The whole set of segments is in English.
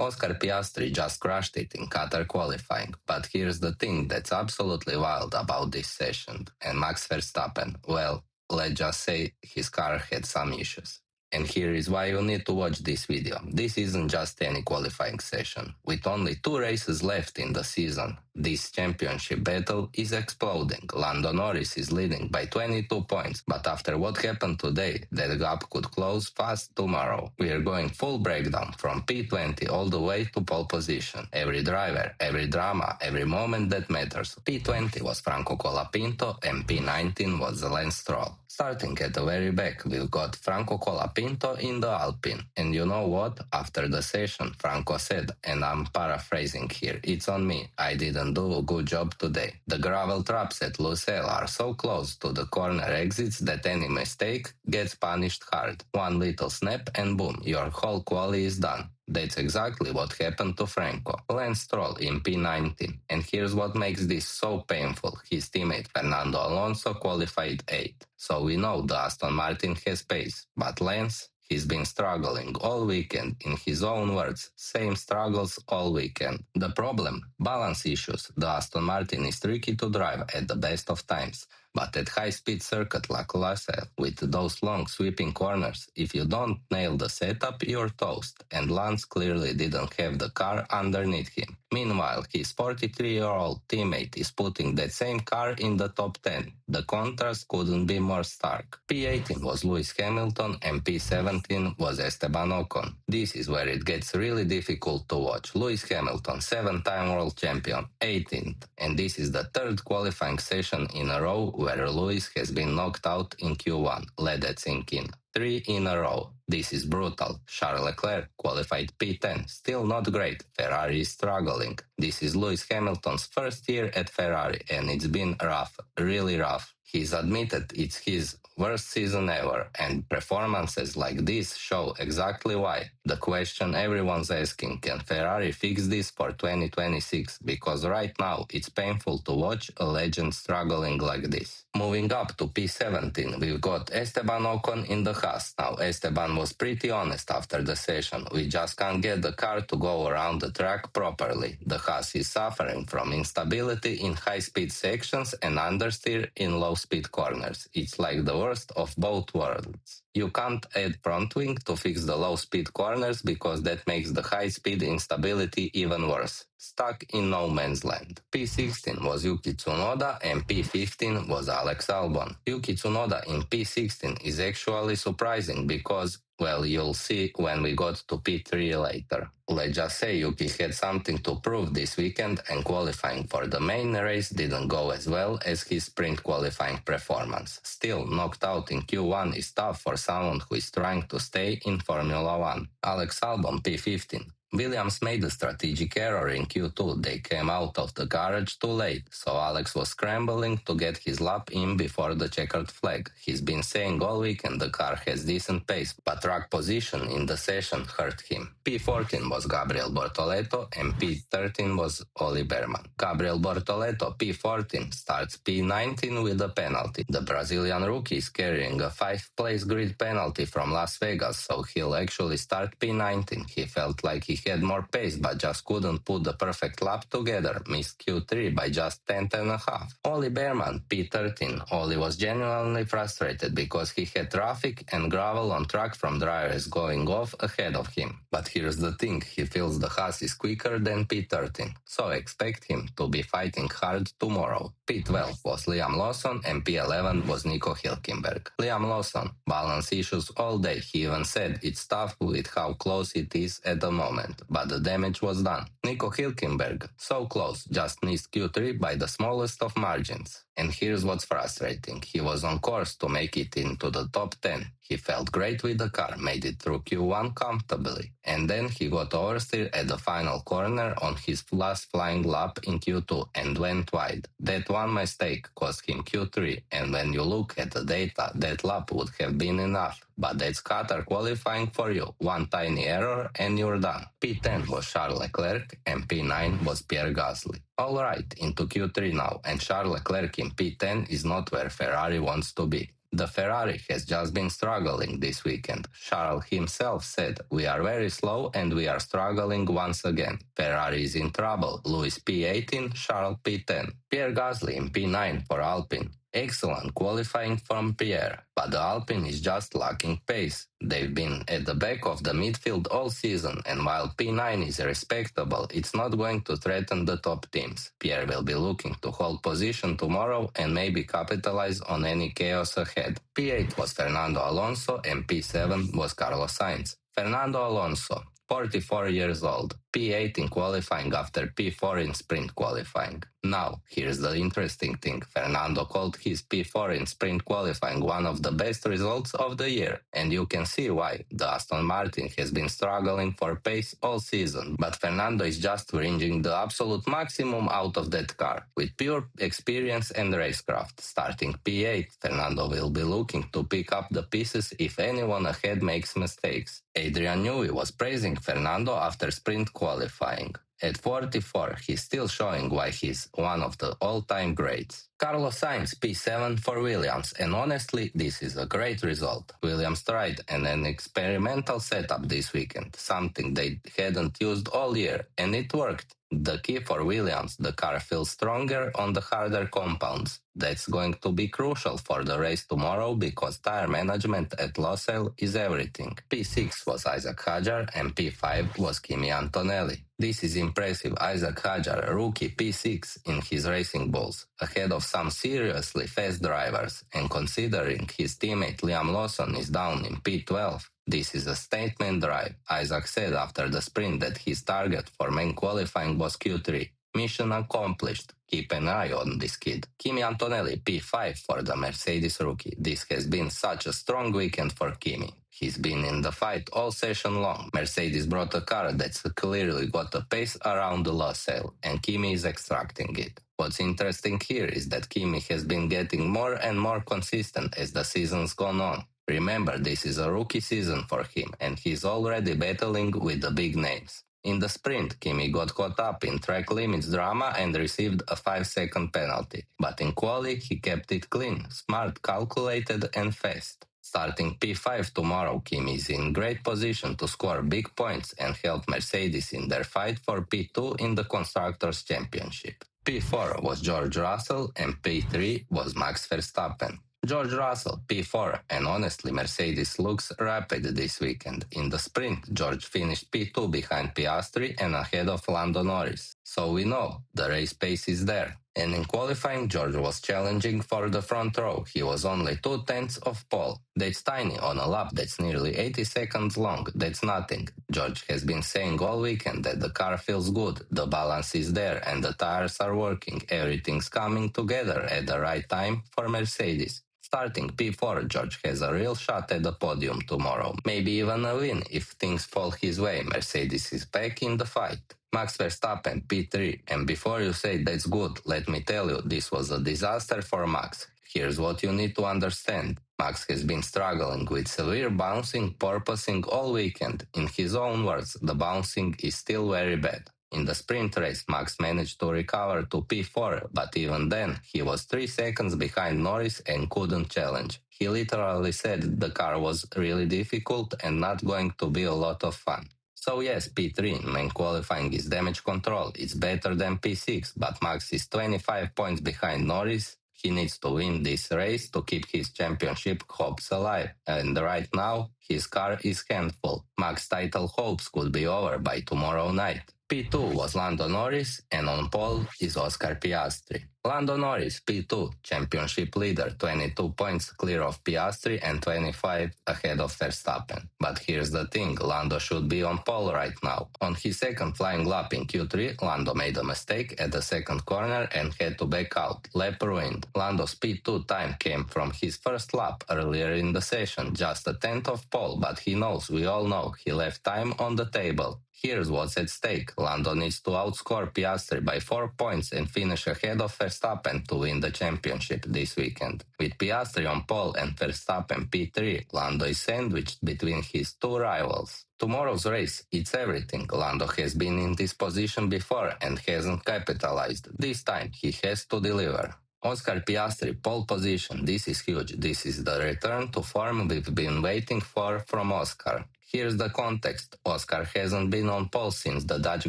Oscar Piastri just crushed it in Qatar qualifying, but here's the thing that's absolutely wild about this session. And Max Verstappen, well, let's just say his car had some issues. And here is why you need to watch this video. This isn't just any qualifying session. With only 2 races left in the season, this championship battle is exploding. Lando Norris is leading by 22 points, but after what happened today, that gap could close fast tomorrow. We are going full breakdown from P20 all the way to pole position. Every driver, every drama, every moment that matters. P20 was Franco Colapinto and P19 was Lance Stroll. Starting at the very back, we've got Franco Colapinto in the Alpine. And you know what? After the session, Franco said, and I'm paraphrasing here, it's on me, I didn't do a good job today. The gravel traps at Lusail are so close to the corner exits that any mistake gets punished hard. One little snap and boom, your whole quali is done. That's exactly what happened to Franco. Lance Stroll in P19. And here's what makes this so painful. His teammate Fernando Alonso qualified 8th. So we know the Aston Martin has pace. But Lance, he's been struggling all weekend. In his own words, same struggles all weekend. The problem? Balance issues. The Aston Martin is tricky to drive at the best of times. But at high-speed circuit like Lusail, with those long sweeping corners, if you don't nail the setup, you're toast. And Lance clearly didn't have the car underneath him. Meanwhile, his 43-year-old teammate is putting that same car in the top 10. The contrast couldn't be more stark. P18 was Lewis Hamilton and P17 was Esteban Ocon. This is where it gets really difficult to watch. Lewis Hamilton, 7-time world champion, 18th. And this is the third qualifying session in a row where Lewis has been knocked out in Q1. Let that sink in. 3 in a row. This is brutal. Charles Leclerc qualified P10. Still not great. Ferrari is struggling. This is Lewis Hamilton's first year at Ferrari and it's been rough. Really rough. He's admitted it's his worst season ever, and performances like this show exactly why. The question everyone's asking, can Ferrari fix this for 2026? Because right now it's painful to watch a legend struggling like this. Moving up to P17, we've got Esteban Ocon in the Haas. Now Esteban was pretty honest after the session. We just can't get the car to go around the track properly. The Haas is suffering from instability in high-speed sections and understeer in low-speed corners. It's like the worst of both worlds. You can't add front wing to fix the low-speed corners because that makes the high-speed instability even worse. Stuck in no man's land. P16 was Yuki Tsunoda and P15 was Alex Albon. Yuki Tsunoda in P16 is actually surprising because, well, you'll see when we got to P3 later. Let's just say Yuki had something to prove this weekend and qualifying for the main race didn't go as well as his sprint qualifying performance. Still, knocked out in Q1 is tough for someone who is trying to stay in Formula 1. Alex Albon P15. Williams made a strategic error in Q2. They came out of the garage too late, so Alex was scrambling to get his lap in before the checkered flag. He's been saying all weekend the car has decent pace, but track position in the session hurt him. P14 was Gabriel Bortoleto and P13 was Oli Berman. Gabriel Bortoleto P14 starts P19 with a penalty. The Brazilian rookie is carrying a 5th-place grid penalty from Las Vegas, so he'll actually start P19. He felt like he had more pace but just couldn't put the perfect lap together, missed Q3 by just 10.5. Oli Berman, P13. Oli was genuinely frustrated because he had traffic and gravel on track from drivers going off ahead of him. But here's the thing, he feels the Haas is quicker than P13, so expect him to be fighting hard tomorrow. P12 was Liam Lawson and P11 was Nico Hülkenberg. Liam Lawson, balance issues all day. He even said it's tough with how close it is at the moment, but the damage was done. Nico Hülkenberg, so close, just missed Q3 by the smallest of margins. And here's what's frustrating, he was on course to make it into the top 10. He felt great with the car, made it through Q1 comfortably, and then he got oversteer at the final corner on his last flying lap in Q2 and went wide. That one mistake cost him Q3, and when you look at the data, that lap would have been enough. But that's Qatar qualifying for you. One tiny error and you're done. P10 was Charles Leclerc and P9 was Pierre Gasly. Alright, into Q3 now, and Charles Leclerc in P10 is not where Ferrari wants to be. The Ferrari has just been struggling this weekend. Charles himself said, "We are very slow and we are struggling once again. Ferrari is in trouble. Lewis P18, Charles P10. Pierre Gasly in P9 for Alpine. Excellent qualifying from Pierre, but the Alpine is just lacking pace. They've been at the back of the midfield all season, and while P9 is respectable, it's not going to threaten the top teams. Pierre will be looking to hold position tomorrow and maybe capitalize on any chaos ahead." P8 was Fernando Alonso and P7 was Carlos Sainz. Fernando Alonso, 44 years old, P8 in qualifying after P4 in sprint qualifying. Now, here's the interesting thing. Fernando called his P4 in sprint qualifying one of the best results of the year, and you can see why. The Aston Martin has been struggling for pace all season, but Fernando is just bringing the absolute maximum out of that car, with pure experience and racecraft. Starting P8, Fernando will be looking to pick up the pieces if anyone ahead makes mistakes. Adrian Newey was praising Fernando after sprint qualifying. At 44, he's still showing why he's one of the all-time greats. Carlos Sainz P7 for Williams, and honestly, this is a great result. Williams tried an experimental setup this weekend, something they hadn't used all year, and it worked. The key for Williams, the car feels stronger on the harder compounds. That's going to be crucial for the race tomorrow because tire management at Losail is everything. P6 was Isaac Hadjar and P5 was Kimi Antonelli. This is impressive. Isaac Hadjar, a rookie P6 in his racing bulls, ahead of some seriously fast drivers, and considering his teammate Liam Lawson is down in P12, this is a statement drive. Isaac said after the sprint that his target for main qualifying was Q3. Mission accomplished. Keep an eye on this kid. Kimi Antonelli, P5 for the Mercedes rookie. This has been such a strong weekend for Kimi. He's been in the fight all session long. Mercedes brought a car that's clearly got a pace around the Losail, and Kimi is extracting it. What's interesting here is that Kimi has been getting more and more consistent as the season's gone on. Remember, this is a rookie season for him, and he's already battling with the big names. In the sprint, Kimi got caught up in track limits drama and received a 5-second penalty. But in quali, he kept it clean, smart, calculated, and fast. Starting P5 tomorrow, Kimi is in great position to score big points and help Mercedes in their fight for P2 in the Constructors' Championship. P4 was George Russell and P3 was Max Verstappen. George Russell, P4, and honestly, Mercedes looks rapid this weekend. In the sprint, George finished P2 behind Piastri and ahead of Lando Norris. So we know the race pace is there. And in qualifying, George was challenging for the front row. He was only 2/10 of pole. That's tiny on a lap that's nearly 80 seconds long. That's nothing. George has been saying all weekend that the car feels good, the balance is there, and the tires are working. Everything's coming together at the right time for Mercedes. Starting P4, George has a real shot at the podium tomorrow. Maybe even a win if things fall his way. Mercedes is back in the fight. Max Verstappen, P3. And before you say that's good, let me tell you, this was a disaster for Max. Here's what you need to understand. Max has been struggling with severe bouncing, porpoising all weekend. In his own words, the bouncing is still very bad. In the sprint race, Max managed to recover to P4, but even then, he was 3 seconds behind Norris and couldn't challenge. He literally said the car was really difficult and not going to be a lot of fun. So yes, P3 in main qualifying is damage control. It's better than P6, but Max is 25 points behind Norris. He needs to win this race to keep his championship hopes alive. And right now, his car is handful. Max title hopes could be over by tomorrow night. P2 was Lando Norris, and on pole is Oscar Piastri. Lando Norris, P2, championship leader, 22 points clear of Piastri and 25 ahead of Verstappen. But here's the thing, Lando should be on pole right now. On his second flying lap in Q3, Lando made a mistake at the second corner and had to back out. Lap ruined. Lando's P2 time came from his first lap earlier in the session, just a tenth of pole, but he knows, we all know, he left time on the table. Here's what's at stake. Lando needs to outscore Piastri by 4 points and finish ahead of Verstappen to win the championship this weekend. With Piastri on pole and Verstappen P3, Lando is sandwiched between his two rivals. Tomorrow's race, it's everything. Lando has been in this position before and hasn't capitalized. This time, he has to deliver. Oscar Piastri, pole position. This is huge. This is the return to form we've been waiting for from Oscar. Here's the context. Oscar hasn't been on pole since the Dutch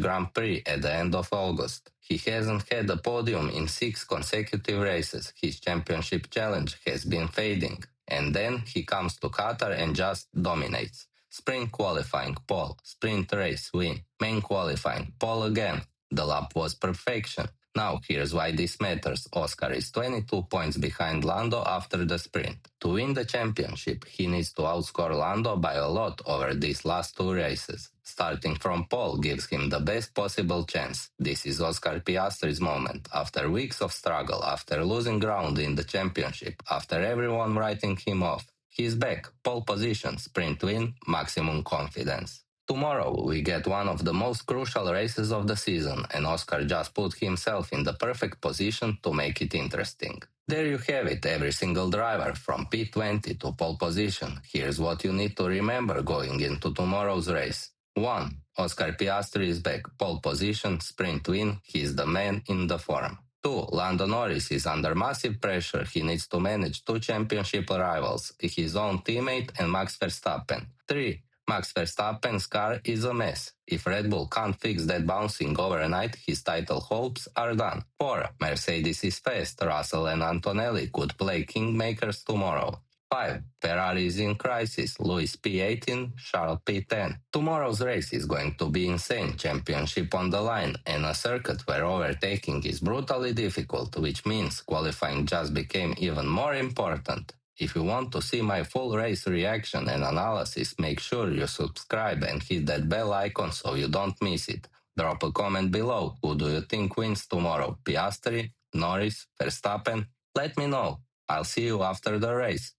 Grand Prix at the end of August. He hasn't had a podium in 6 consecutive races. His championship challenge has been fading. And then he comes to Qatar and just dominates. Sprint qualifying, pole. Sprint race, win. Main qualifying, pole again. The lap was perfection. Now here's why this matters. Oscar is 22 points behind Lando after the sprint. To win the championship, he needs to outscore Lando by a lot over these last 2 races. Starting from pole gives him the best possible chance. This is Oscar Piastri's moment. After weeks of struggle, after losing ground in the championship, after everyone writing him off, he's back, pole position, sprint win, maximum confidence. Tomorrow, we get one of the most crucial races of the season, and Oscar just put himself in the perfect position to make it interesting. There you have it, every single driver from P20 to pole position. Here's what you need to remember going into tomorrow's race. 1. Oscar Piastri is back, pole position, sprint win, he's the man in the form. 2. Lando Norris is under massive pressure. He needs to manage 2 championship rivals, his own teammate and Max Verstappen. 3. Max Verstappen's car is a mess. If Red Bull can't fix that bouncing overnight, his title hopes are done. 4. Mercedes is fast. Russell and Antonelli could play kingmakers tomorrow. 5. Ferrari is in crisis. Lewis P18, Charles P10. Tomorrow's race is going to be insane. Championship on the line and a circuit where overtaking is brutally difficult, which means qualifying just became even more important. If you want to see my full race reaction and analysis, make sure you subscribe and hit that bell icon so you don't miss it. Drop a comment below. Who do you think wins tomorrow? Piastri? Norris? Verstappen? Let me know. I'll see you after the race.